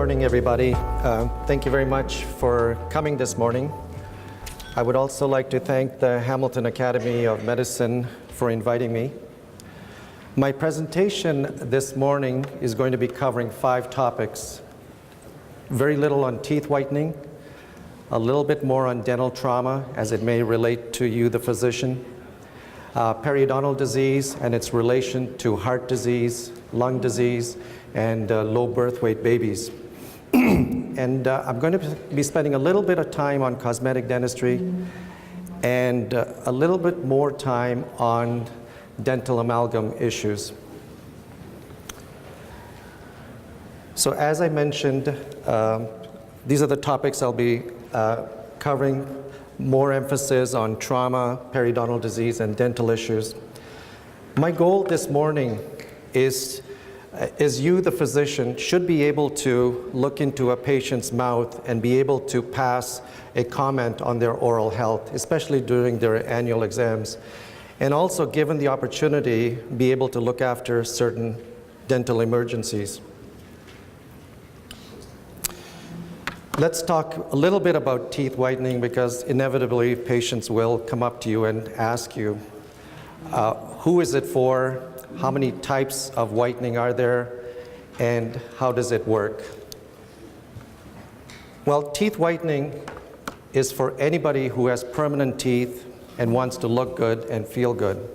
morning, everybody. Thank you very much for coming this morning. I would also like to thank the Hamilton Academy of Medicine for inviting me. My presentation this morning is going to be covering 5 topics. Very little on teeth whitening, a little bit more on dental trauma as it may relate to you, the physician, periodontal disease and its relation to heart disease, lung disease, and low birth weight babies. And I'm going to be spending a little bit of time on cosmetic dentistry and a little bit more time on dental amalgam issues. So as I mentioned, these are the topics I'll be covering, more emphasis on trauma, periodontal disease, and dental issues. My goal this morning is you, the physician, should be able to look into a patient's mouth and be able to pass a comment on their oral health, especially during their annual exams. And also, given the opportunity, be able to look after certain dental emergencies. Let's talk a little bit about teeth whitening, because inevitably patients will come up to you and ask you, who is it for? How many types of whitening are there, and how does it work? Well, teeth whitening is for anybody who has permanent teeth and wants to look good and feel good.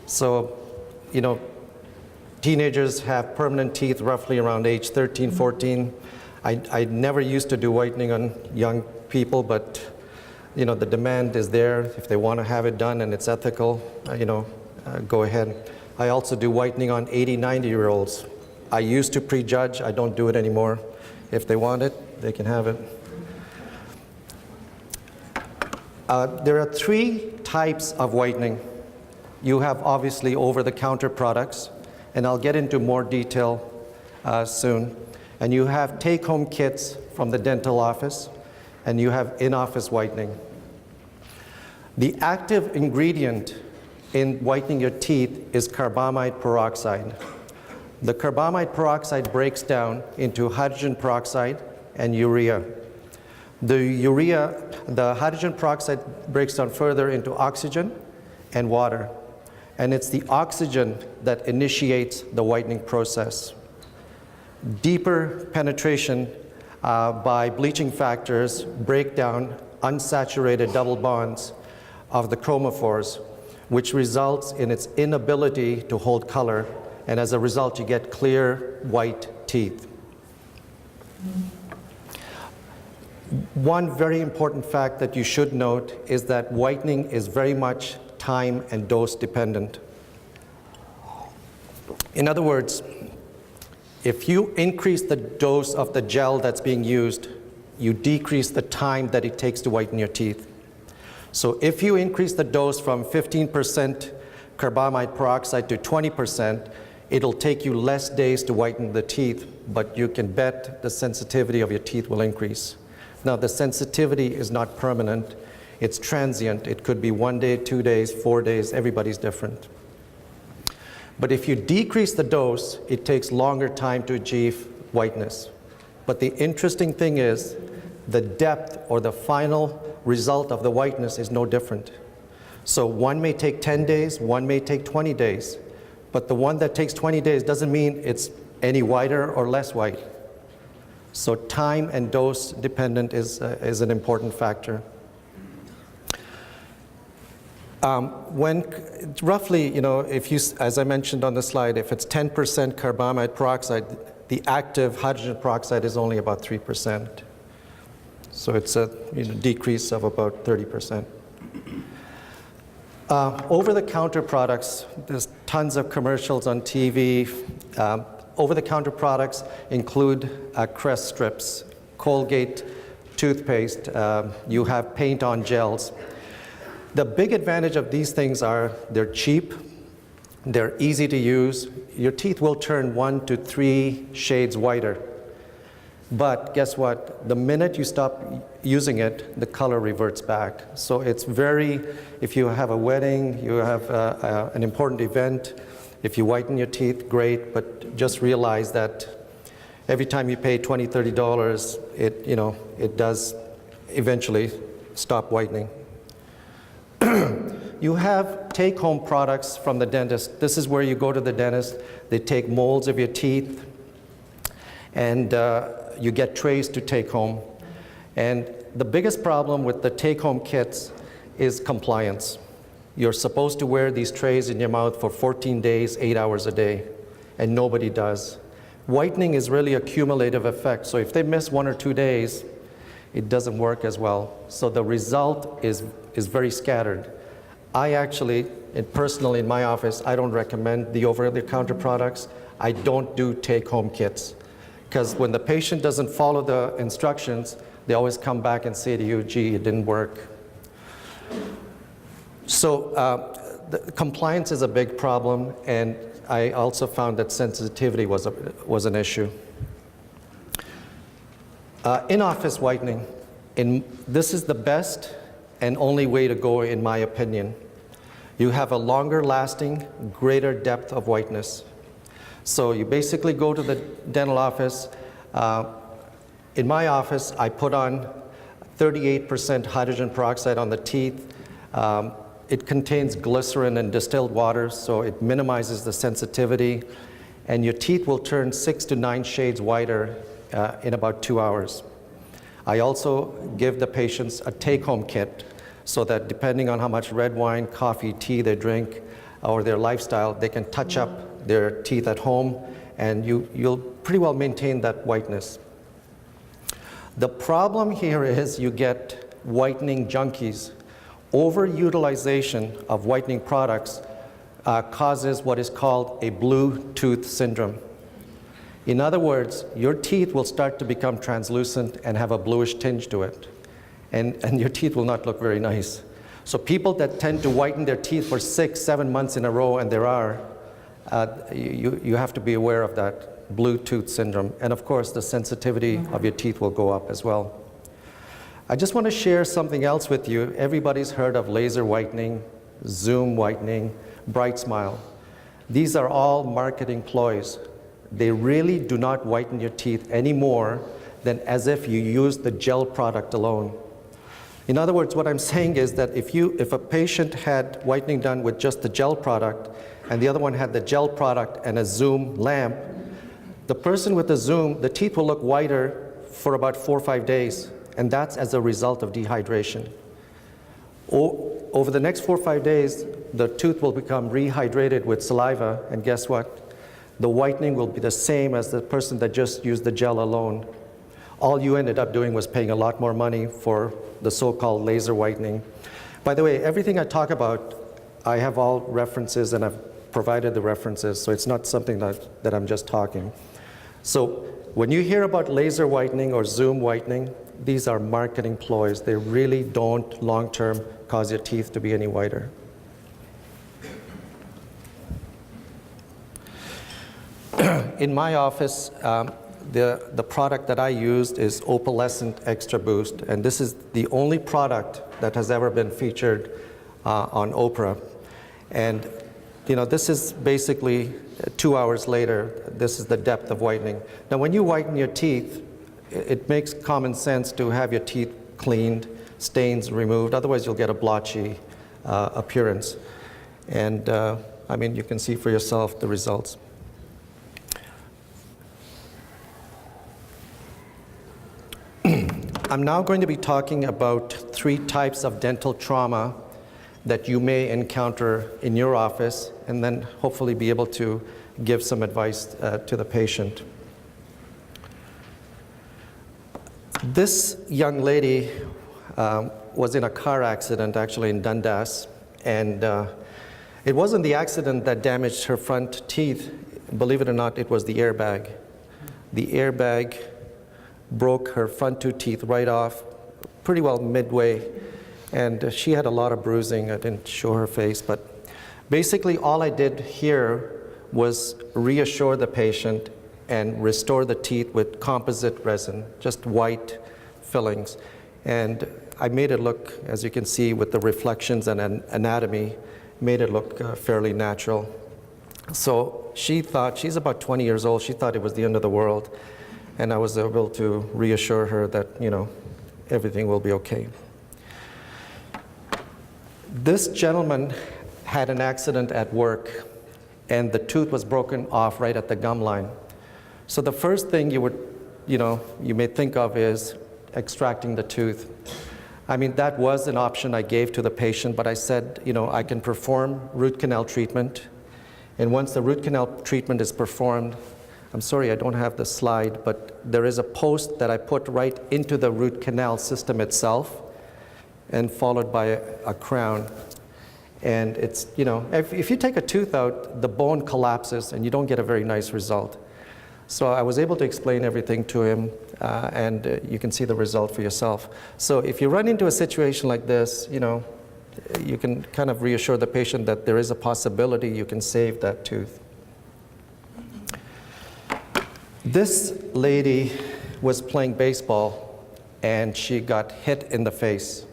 So, you know, teenagers have permanent teeth roughly around age 13, 14. I never used to do whitening on young people, but you know, the demand is there. If they want to have it done and it's ethical, go ahead. I also do whitening on 80, 90-year-olds. I used to prejudge. I don't do it anymore. If they want it, they can have it. There are 3 types of whitening. You have obviously over-the-counter products, and I'll get into more detail soon. And you have take-home kits from the dental office, and you have in-office whitening. The active ingredient in whitening your teeth is carbamide peroxide. The carbamide peroxide breaks down into hydrogen peroxide and urea. The hydrogen peroxide breaks down further into oxygen and water. And it's the oxygen that initiates the whitening process. Deeper penetration by bleaching factors break down unsaturated double bonds of the chromophores, which results in its inability to hold color, and as a result you get clear white teeth. One very important fact that you should note is that whitening is very much time and dose dependent. In other words, if you increase the dose of the gel that's being used, you decrease the time that it takes to whiten your teeth. So if you increase the dose from 15% carbamide peroxide to 20%, it'll take you less days to whiten the teeth, but you can bet the sensitivity of your teeth will increase. Now, the sensitivity is not permanent. It's transient. It could be 1 day, 2 days, 4 days. Everybody's different. But if you decrease the dose, it takes longer time to achieve whiteness. But the interesting thing is, the depth or the final result of the whiteness is no different. So one may take 10 days, one may take 20 days, but the one that takes 20 days doesn't mean it's any whiter or less white. So time and dose dependent is an important factor. When roughly, if you, as I mentioned on the slide, if it's 10% carbamide peroxide, the active hydrogen peroxide is only about 3%. So it's a decrease of about 30%. Over-the-counter products, there's tons of commercials on TV. Over-the-counter products include Crest strips, Colgate toothpaste, you have paint-on gels. The big advantage of these things are they're cheap, they're easy to use. Your teeth will turn 1 to 3 shades whiter. But guess what? The minute you stop using it, the color reverts back. So it's very, if you have a wedding, you have an important event, if you whiten your teeth, great, but just realize that every time you pay $20, $30, it does eventually stop whitening. You have take-home products from the dentist. This is where you go to the dentist. They take molds of your teeth, and you get trays to take home. And the biggest problem with the take-home kits is compliance. You're supposed to wear these trays in your mouth for 14 days, 8 hours a day, and nobody does. Whitening is really a cumulative effect, so if they miss 1 or 2 days, it doesn't work as well. So the result is very scattered. I actually, personally in my office, I don't recommend the over-the-counter products. I don't do take-home kits, because when the patient doesn't follow the instructions, they always come back and say to you, gee, it didn't work. So the compliance is a big problem, and I also found that sensitivity was an issue. In-office whitening, this is the best and only way to go, in my opinion. You have a longer lasting, greater depth of whiteness. So you basically go to the dental office. In my office, I put on 38% hydrogen peroxide on the teeth. It contains glycerin and distilled water, so it minimizes the sensitivity, and your teeth will turn 6 to 9 shades whiter in about 2 hours. I also give the patients a take-home kit, so that depending on how much red wine, coffee, tea they drink, or their lifestyle, they can touch up their teeth at home, and you'll pretty well maintain that whiteness. The problem here is you get whitening junkies. Overutilization of whitening products causes what is called a blue tooth syndrome. In other words, your teeth will start to become translucent and have a bluish tinge to it. And your teeth will not look very nice. So people that tend to whiten their teeth for 6, 7 months in a row, and there are, you have to be aware of that blue tooth syndrome. And of course, the sensitivity of your teeth will go up as well. I just want to share something else with you. Everybody's heard of laser whitening, Zoom whitening, Bright Smile. These are all marketing ploys. They really do not whiten your teeth any more than as if you used the gel product alone. In other words, what I'm saying is that if a patient had whitening done with just the gel product, and the other one had the gel product and a Zoom lamp, the person with the Zoom, the teeth will look whiter for about 4 or 5 days, and that's as a result of dehydration. Over the next 4 or 5 days, the tooth will become rehydrated with saliva, and guess what? The whitening will be the same as the person that just used the gel alone. All you ended up doing was paying a lot more money for the so-called laser whitening. By the way, everything I talk about, I have all references, and I've provided the references, so it's not something that I'm just talking. So when you hear about laser whitening or Zoom whitening, these are marketing ploys. They really don't long-term cause your teeth to be any whiter. In my office, the product that I used is Opalescent Extra Boost, and this is the only product that has ever been featured on Oprah. And this is basically 2 hours later, this is the depth of whitening. Now when you whiten your teeth, it makes common sense to have your teeth cleaned, stains removed, otherwise you'll get a blotchy appearance. And I mean, you can see for yourself the results. I'm now going to be talking about 3 types of dental trauma that you may encounter in your office, and then hopefully be able to give some advice to the patient. This young lady was in a car accident, actually in Dundas, and it wasn't the accident that damaged her front teeth. Believe it or not, it was the airbag. The airbag broke her front 2 teeth right off, pretty well midway, and she had a lot of bruising. I didn't show her face, but basically all I did here was reassure the patient and restore the teeth with composite resin, just white fillings. And I made it look, as you can see with the reflections and anatomy, made it look fairly natural. So she thought, she's about 20 years old, she thought it was the end of the world. And I was able to reassure her that, everything will be okay. This gentleman had an accident at work, and the tooth was broken off right at the gum line. So the first thing you may think of is extracting the tooth. I mean, that was an option I gave to the patient, but I said, I can perform root canal treatment. And once the root canal treatment is performed, I'm sorry, I don't have the slide, but there is a post that I put right into the root canal system itself, and followed by a crown. And it's, if you take a tooth out, the bone collapses and you don't get a very nice result. So I was able to explain everything to him, and you can see the result for yourself. So if you run into a situation like this, you can kind of reassure the patient that there is a possibility you can save that tooth. This lady was playing baseball and she got hit in the face.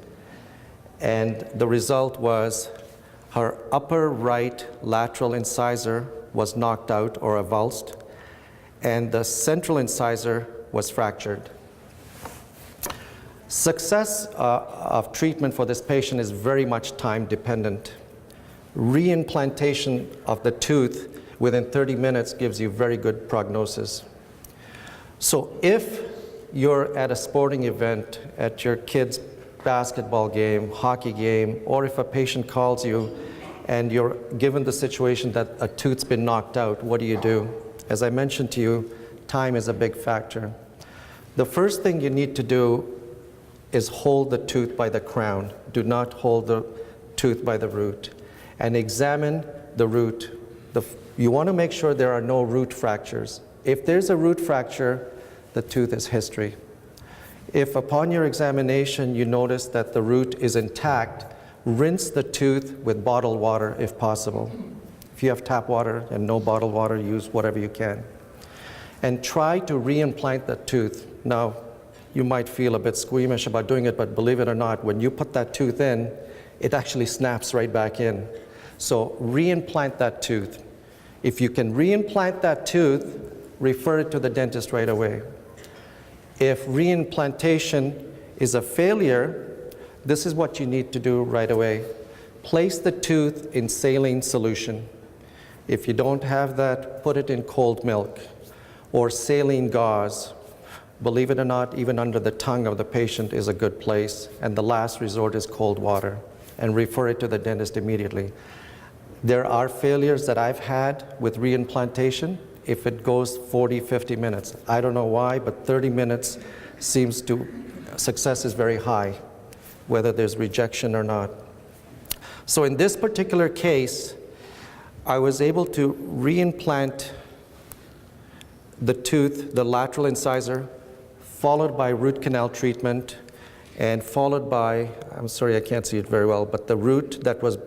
And the result was her upper right lateral incisor was knocked out or avulsed, and the central incisor was fractured. Success of treatment for this patient is very much time dependent. Reimplantation of the tooth within 30 minutes gives you very good prognosis. So if you're at a sporting event, at your kid's basketball game, hockey game, or if a patient calls you and you're given the situation that a tooth's been knocked out, what do you do? As I mentioned to you, time is a big factor. The first thing you need to do is hold the tooth by the crown. Do not hold the tooth by the root. And examine the root. You want to make sure there are no root fractures. If there's a root fracture, the tooth is history. If upon your examination you notice that the root is intact, rinse the tooth with bottled water if possible. If you have tap water and no bottled water, use whatever you can. And try to reimplant that tooth. Now, you might feel a bit squeamish about doing it, but believe it or not, when you put that tooth in, it actually snaps right back in. So reimplant that tooth. If you can reimplant that tooth, refer it to the dentist right away. If reimplantation is a failure, this is what you need to do right away. Place the tooth in saline solution. If you don't have that, put it in cold milk or saline gauze. Believe it or not, even under the tongue of the patient is a good place. And the last resort is cold water. And refer it to the dentist immediately. There are failures that I've had with reimplantation if it goes 40, 50 minutes. I don't know why, but 30 minutes seems to, success is very high, whether there's rejection or not. So in this particular case, I was able to reimplant the tooth, the lateral incisor, followed by root canal treatment, and followed by, I'm sorry I can't see it very well, but the root that was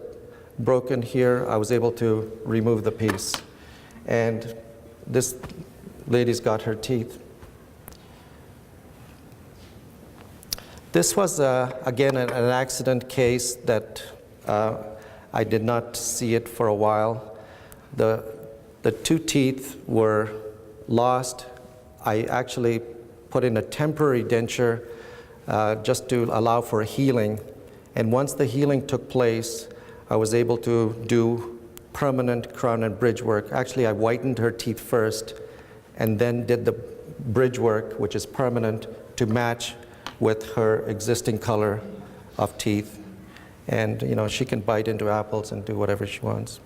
broken here, I was able to remove the piece. And this lady's got her teeth. This was, again, an accident case that I did not see it for a while. The two teeth were lost. I actually put in a temporary denture just to allow for healing. And once the healing took place, I was able to do permanent crown and bridge work. Actually, I whitened her teeth first and then did the bridge work, which is permanent, to match with her existing color of teeth. And she can bite into apples and do whatever she wants.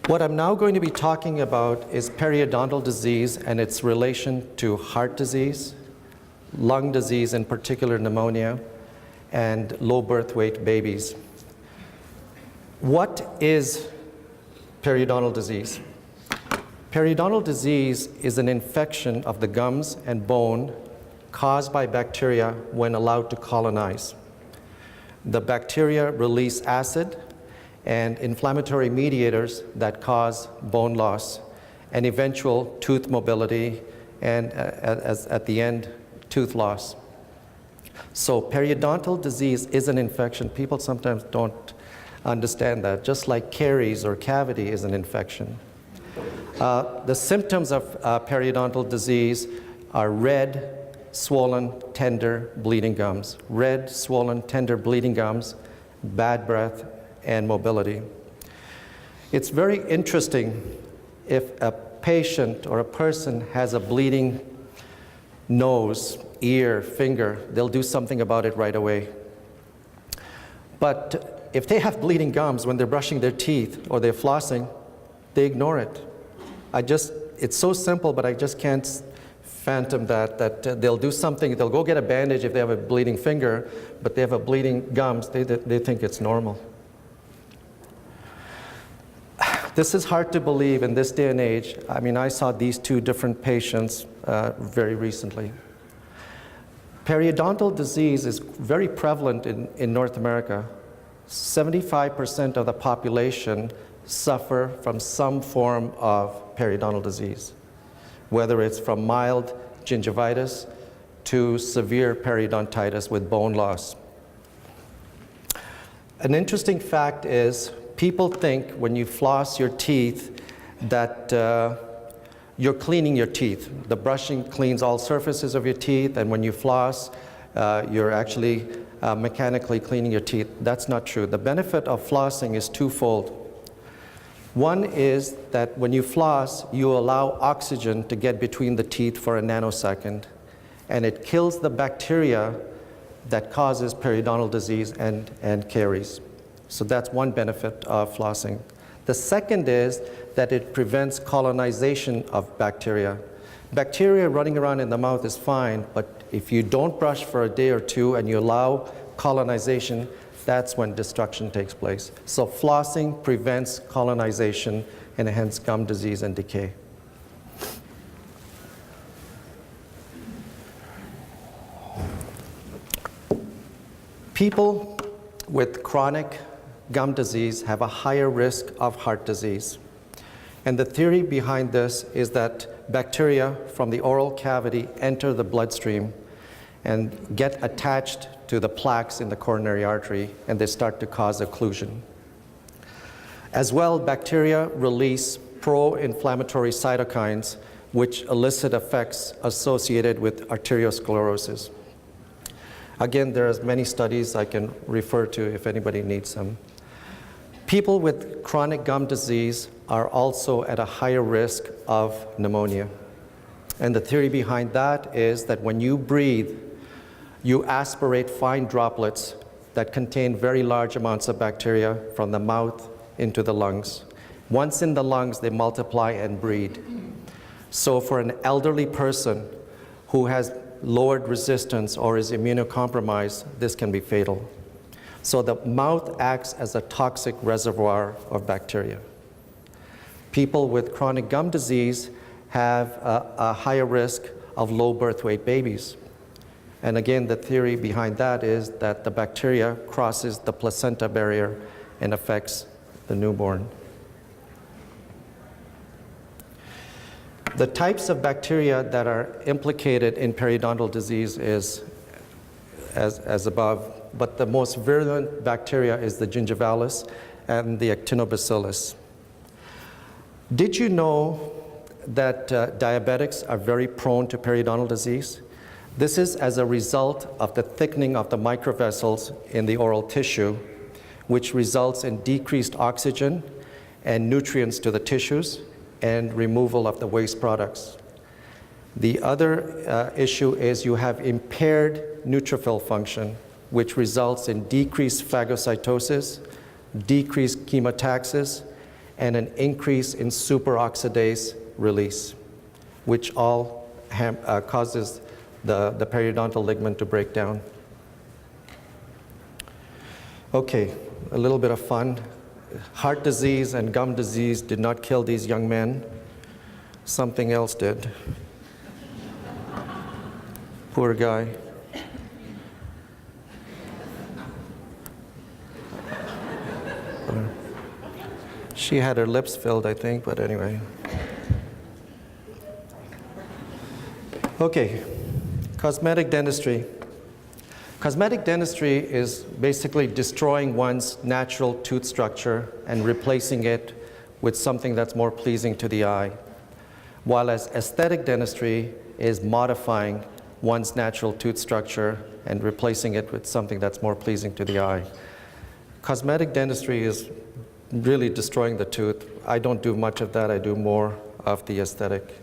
What I'm now going to be talking about is periodontal disease and its relation to heart disease, lung disease, in particular pneumonia, and low birth weight babies. What is periodontal disease? Periodontal disease is an infection of the gums and bone caused by bacteria when allowed to colonize. The bacteria release acid and inflammatory mediators that cause bone loss and eventual tooth mobility and, at the end, tooth loss. So periodontal disease is an infection. People sometimes don't understand that, just like caries or cavity is an infection. The symptoms of periodontal disease are red, swollen, tender, bleeding gums. Red, swollen, tender, bleeding gums, bad breath, and mobility. It's very interesting if a patient or a person has a bleeding nose, ear, finger, they'll do something about it right away. But if they have bleeding gums when they're brushing their teeth or they're flossing, they ignore it. It's so simple, but I just can't phantom that they'll do something, they'll go get a bandage if they have a bleeding finger, but they have a bleeding gums, they think it's normal. This is hard to believe in this day and age. I mean, I saw these two different patients very recently. Periodontal disease is very prevalent in North America. 75% of the population suffer from some form of periodontal disease, whether it's from mild gingivitis to severe periodontitis with bone loss. An interesting fact is people think when you floss your teeth that you're cleaning your teeth. The brushing cleans all surfaces of your teeth, and when you floss, you're actually mechanically cleaning your teeth. That's not true. The benefit of flossing is twofold. One is that when you floss, you allow oxygen to get between the teeth for a nanosecond, and it kills the bacteria that causes periodontal disease and caries. So that's one benefit of flossing. The second is that it prevents colonization of bacteria. Bacteria running around in the mouth is fine, but if you don't brush for a day or two and you allow colonization, that's when destruction takes place. So flossing prevents colonization and hence gum disease and decay. People with chronic gum disease have a higher risk of heart disease. And the theory behind this is that bacteria from the oral cavity enter the bloodstream and get attached to the plaques in the coronary artery, and they start to cause occlusion. As well, bacteria release pro-inflammatory cytokines, which elicit effects associated with arteriosclerosis. Again, there are many studies I can refer to if anybody needs them. People with chronic gum disease are also at a higher risk of pneumonia. And the theory behind that is that when you breathe, you aspirate fine droplets that contain very large amounts of bacteria from the mouth into the lungs. Once in the lungs, they multiply and breed. So for an elderly person who has lowered resistance or is immunocompromised, this can be fatal. So the mouth acts as a toxic reservoir of bacteria. People with chronic gum disease have a higher risk of low birth weight babies. And again, the theory behind that is that the bacteria crosses the placenta barrier and affects the newborn. The types of bacteria that are implicated in periodontal disease is as above, but the most virulent bacteria is the gingivalis and the actinobacillus. Did you know that diabetics are very prone to periodontal disease? This is as a result of the thickening of the microvessels in the oral tissue, which results in decreased oxygen and nutrients to the tissues and removal of the waste products. The other issue is you have impaired neutrophil function, which results in decreased phagocytosis, decreased chemotaxis, and an increase in superoxidase release, which all causes the periodontal ligament to break down. Okay, a little bit of fun. Heart disease and gum disease did not kill these young men. Something else did. Poor guy. She had her lips filled, I think, but anyway. Okay, cosmetic dentistry. Cosmetic dentistry is basically destroying one's natural tooth structure and replacing it with something that's more pleasing to the eye. while as aesthetic dentistry is modifying one's natural tooth structure and replacing it with something that's more pleasing to the eye. Cosmetic dentistry is really destroying the tooth. I don't do much of that. I do more of the aesthetic.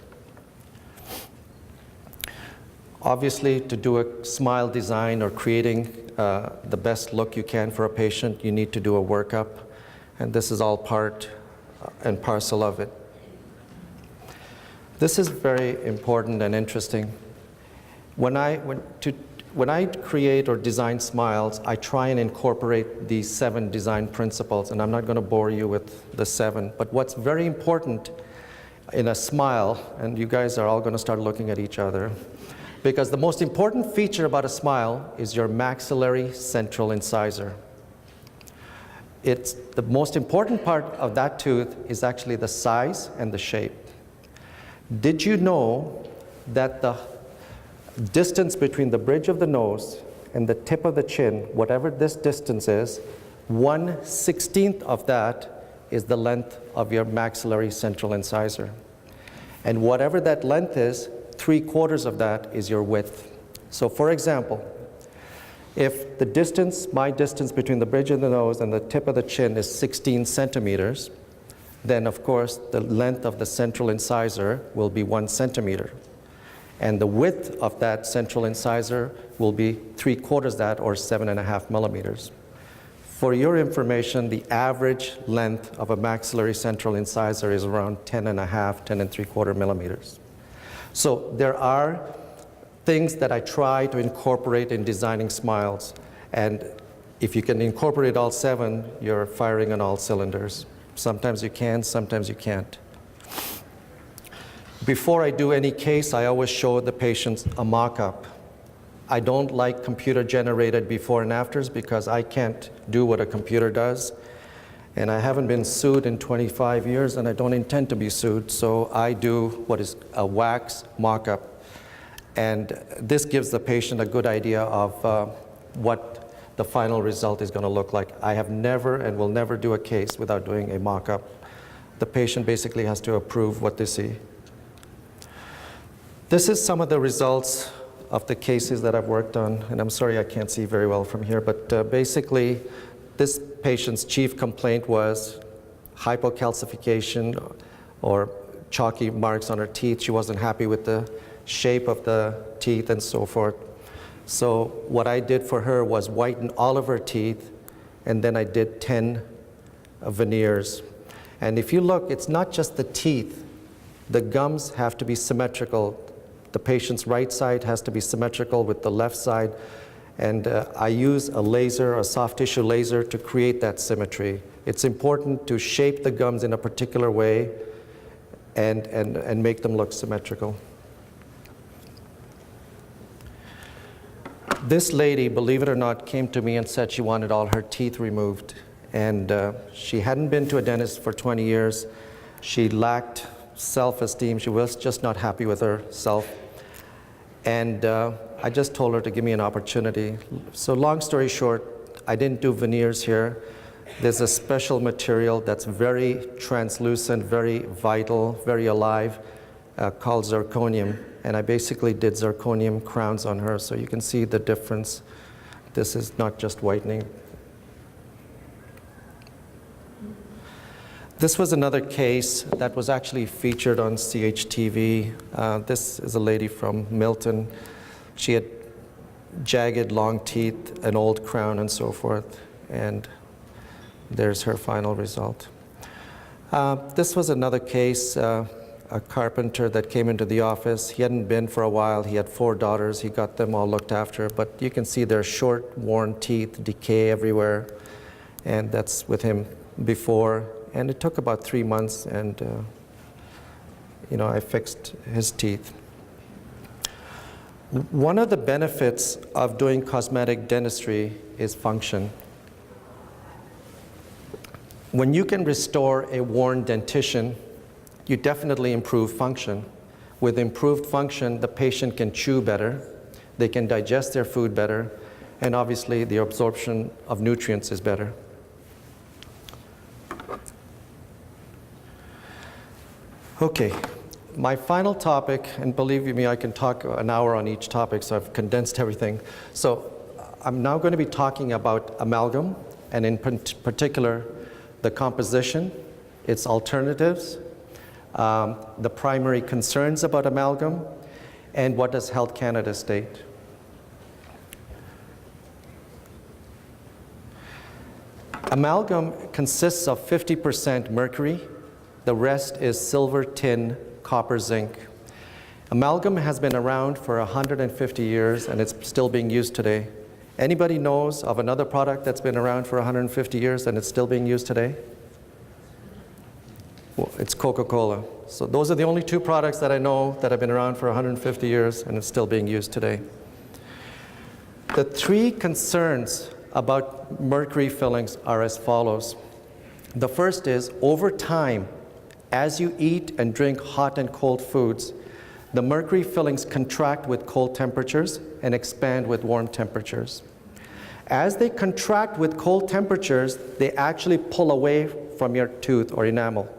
Obviously, to do a smile design or creating the best look you can for a patient, you need to do a workup, and this is all part and parcel of it. This is very important and interesting. When I create or design smiles, I try and incorporate these 7 design principles, and I'm not going to bore you with the 7, but what's very important in a smile, and you guys are all going to start looking at each other, because the most important feature about a smile is your maxillary central incisor. It's the most important part of that tooth is actually the size and the shape. Did you know that the distance between the bridge of the nose and the tip of the chin, whatever this distance is, 1/16 of that is the length of your maxillary central incisor. And whatever that length is, 3/4 of that is your width. So for example, if the distance, my distance between the bridge of the nose and the tip of the chin is 16 centimeters, then of course the length of the central incisor will be 1 centimeter. And the width of that central incisor will be 3/4 that, or 7.5 millimeters. For your information, the average length of a maxillary central incisor is around 10.5, 10 3/4 millimeters. So there are things that I try to incorporate in designing smiles, and if you can incorporate all 7, you're firing on all cylinders. Sometimes you can, sometimes you can't. Before I do any case, I always show the patients a mock-up. I don't like computer-generated before and afters because I can't do what a computer does. And I haven't been sued in 25 years, and I don't intend to be sued, so I do what is a wax mock-up. And this gives the patient a good idea of what the final result is going to look like. I have never and will never do a case without doing a mock-up. The patient basically has to approve what they see. This is some of the results of the cases that I've worked on, and I'm sorry I can't see very well from here, but basically this patient's chief complaint was hypocalcification or chalky marks on her teeth. She wasn't happy with the shape of the teeth and so forth. So what I did for her was whiten all of her teeth, and then I did 10 veneers. And if you look, it's not just the teeth. The gums have to be symmetrical. The patient's right side has to be symmetrical with the left side. And I use a laser, a soft tissue laser, to create that symmetry. It's important to shape the gums in a particular way and make them look symmetrical. This lady, believe it or not, came to me and said she wanted all her teeth removed. And she hadn't been to a dentist for 20 years. She lacked self-esteem. She was just not happy with herself. And I just told her to give me an opportunity. So long story short, I didn't do veneers here. There's a special material that's very translucent, very vital, very alive, called zirconium. And I basically did zirconium crowns on her, so you can see the difference. This is not just whitening. This was another case that was actually featured on CHTV. This is a lady from Milton. She had jagged, long teeth, an old crown, and so forth. And there's her final result. This was another case, a carpenter that came into the office. He hadn't been for a while. He had 4 daughters. He got them all looked after. But you can see their short, worn teeth, decay everywhere. And that's with him before. And it took about 3 months, and I fixed his teeth. One of the benefits of doing cosmetic dentistry is function. When you can restore a worn dentition, you definitely improve function. With improved function, the patient can chew better, they can digest their food better, and obviously the absorption of nutrients is better. Okay, my final topic, and believe me, I can talk an hour on each topic, so I've condensed everything. So I'm now going to be talking about amalgam, and in particular, the composition, its alternatives, the primary concerns about amalgam, and what does Health Canada state. Amalgam consists of 50% mercury. The rest is silver, tin, copper, zinc. Amalgam has been around for 150 years, and it's still being used today. Anybody knows of another product that's been around for 150 years and it's still being used today? Well, it's Coca-Cola. So those are the only two products that I know that have been around for 150 years and it's still being used today. The three concerns about mercury fillings are as follows. The first is, over time, as you eat and drink hot and cold foods, the mercury fillings contract with cold temperatures and expand with warm temperatures. As they contract with cold temperatures, they actually pull away from your tooth or enamel.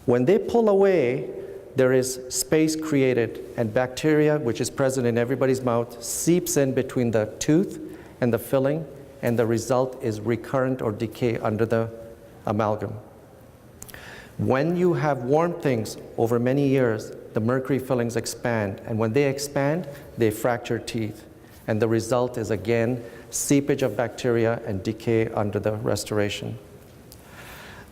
When they pull away, there is space created, and bacteria, which is present in everybody's mouth, seeps in between the tooth and the filling, and the result is recurrent or decay under the amalgam. When you have warm things over many years, the mercury fillings expand, and when they expand, they fracture teeth, and the result is again seepage of bacteria and decay under the restoration.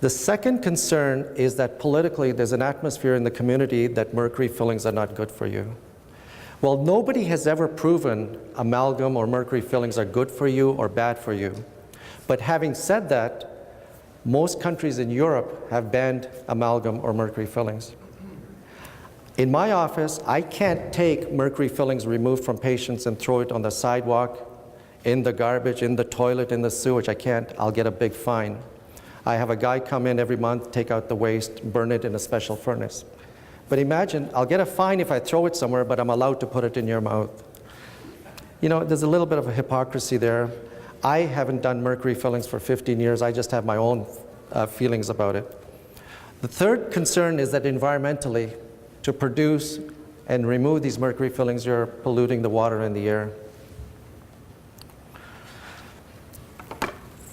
The second concern is that politically there's an atmosphere in the community that mercury fillings are not good for you. Well, nobody has ever proven amalgam or mercury fillings are good for you or bad for you. But having said that, most countries in Europe have banned amalgam or mercury fillings. In my office, I can't take mercury fillings removed from patients and throw it on the sidewalk, in the garbage, in the toilet, in the sewage. I can't. I'll get a big fine. I have a guy come in every month, take out the waste, burn it in a special furnace. But imagine, I'll get a fine if I throw it somewhere, but I'm allowed to put it in your mouth. You know, there's a little bit of a hypocrisy there. I haven't done mercury fillings for 15 years. I just have my own feelings about it. The third concern is that environmentally, to produce and remove these mercury fillings, you're polluting the water and the air.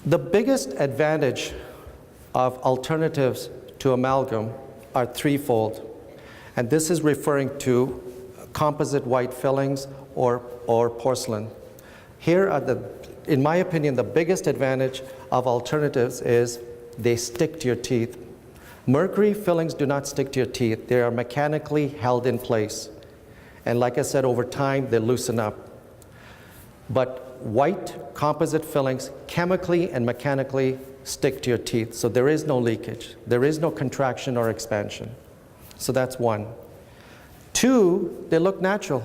The biggest advantage of alternatives to amalgam are threefold. And this is referring to composite white fillings or porcelain. Here are in my opinion, the biggest advantage of alternatives is they stick to your teeth. Mercury fillings do not stick to your teeth. They are mechanically held in place. And like I said, over time, they loosen up. But white composite fillings chemically and mechanically stick to your teeth. So there is no leakage. There is no contraction or expansion. So that's one. Two, they look natural.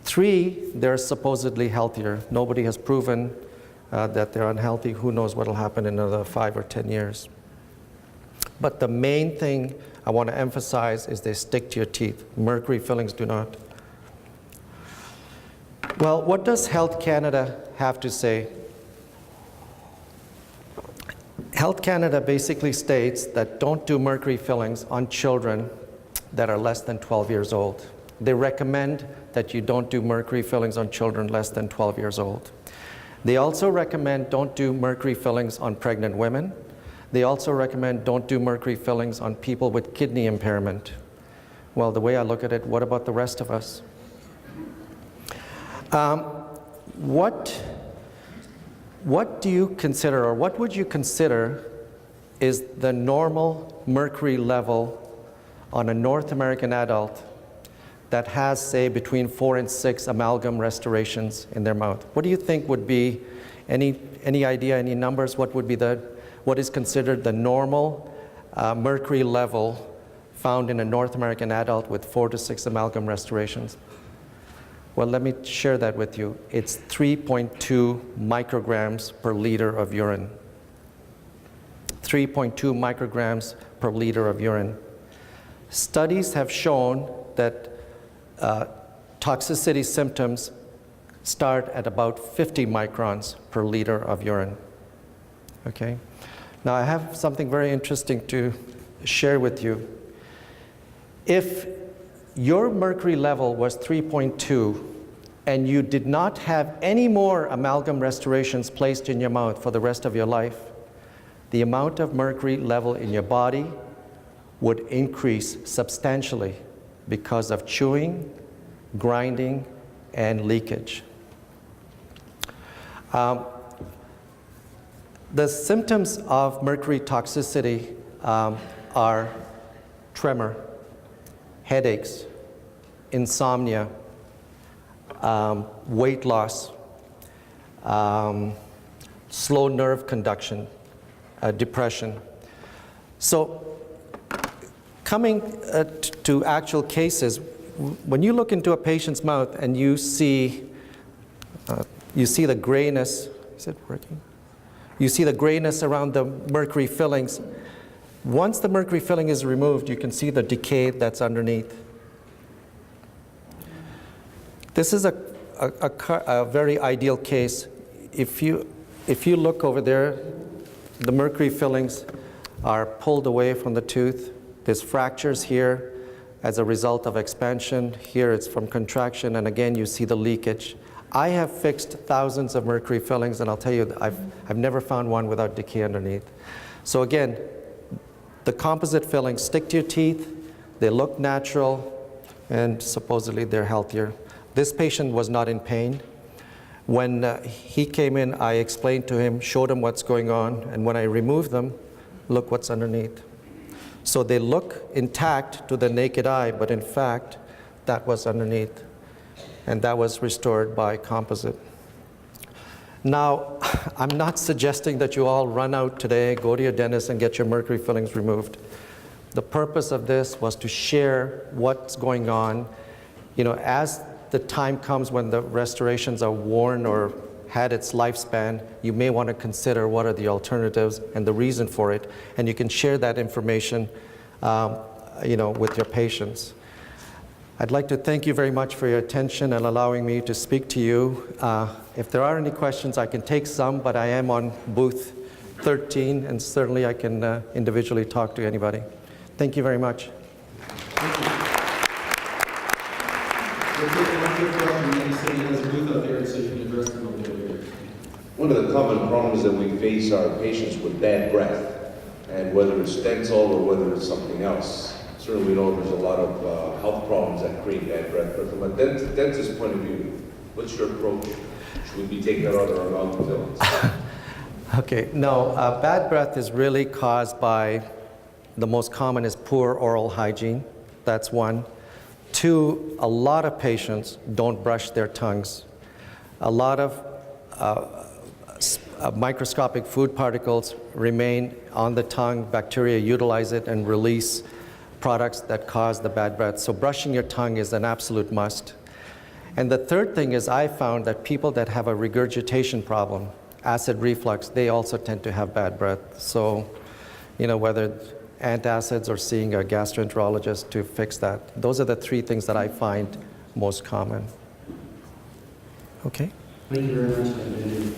Three, they're supposedly healthier. Nobody has proven that they're unhealthy. Who knows what will happen in another 5 or 10 years. But the main thing I want to emphasize is they stick to your teeth. Mercury fillings do not. Well, what does Health Canada have to say? Health Canada basically states that don't do mercury fillings on children that are less than 12 years old. They recommend that you don't do mercury fillings on children less than 12 years old. They also recommend don't do mercury fillings on pregnant women. They also recommend don't do mercury fillings on people with kidney impairment. Well, the way I look at it, what about the rest of us? What do you consider, or what would you consider is the normal mercury level on a North American adult that has, say, between 4 and 6 amalgam restorations in their mouth? What do you think would be, any idea, any numbers, what is considered the normal mercury level found in a North American adult with 4 to 6 amalgam restorations? Well, let me share that with you. It's 3.2 micrograms per liter of urine. 3.2 micrograms per liter of urine. Studies have shown that toxicity symptoms start at about 50 microns per liter of urine. Okay? Now I have something very interesting to share with you. If your mercury level was 3.2 and you did not have any more amalgam restorations placed in your mouth for the rest of your life, the amount of mercury level in your body would increase substantially because of chewing, grinding, and leakage. The symptoms of mercury toxicity are tremor, headaches, insomnia, weight loss, slow nerve conduction, depression. So coming to actual cases, when you look into a patient's mouth and you see the grayness, is it working? You see the grayness around the mercury fillings. Once the mercury filling is removed, you can see the decay that's underneath. This is a very ideal case. If you look over there, the mercury fillings are pulled away from the tooth. There's fractures here as a result of expansion. Here it's from contraction, and again you see the leakage. I have fixed thousands of mercury fillings, and I'll tell you, I've never found one without decay underneath. So again, the composite fillings stick to your teeth, they look natural, and supposedly they're healthier. This patient was not in pain. When he came in, I explained to him, showed him what's going on, and when I removed them, look what's underneath. So they look intact to the naked eye, but in fact, that was underneath. And that was restored by composite. Now, I'm not suggesting that you all run out today, go to your dentist and get your mercury fillings removed. The purpose of this was to share what's going on. You know, as the time comes when the restorations are worn or had its lifespan, you may want to consider what are the alternatives and the reason for it, and you can share that information with your patients. I'd like to thank you very much for your attention and allowing me to speak to you. If there are any questions, I can take some, but I am on booth 13, and certainly I can individually talk to anybody. Thank you very much. One of the common problems that we face are patients with bad breath, and whether it's dental or whether it's something else. Certainly we know there's a lot of health problems that create bad breath, but from a dentist's point of view, what's your approach? Should we be taking out other amalgam fillings? Okay, no, bad breath is really caused by, the most common is poor oral hygiene. That's one. Two, a lot of patients don't brush their tongues. A lot of microscopic food particles remain on the tongue. Bacteria utilize it and release products that cause the bad breath. So brushing your tongue is an absolute must. And the third thing is I found that people that have a regurgitation problem, acid reflux, they also tend to have bad breath. So, whether antacids or seeing a gastroenterologist to fix that. Those are the three things that I find most common. Okay? Thank you very much, Vineet.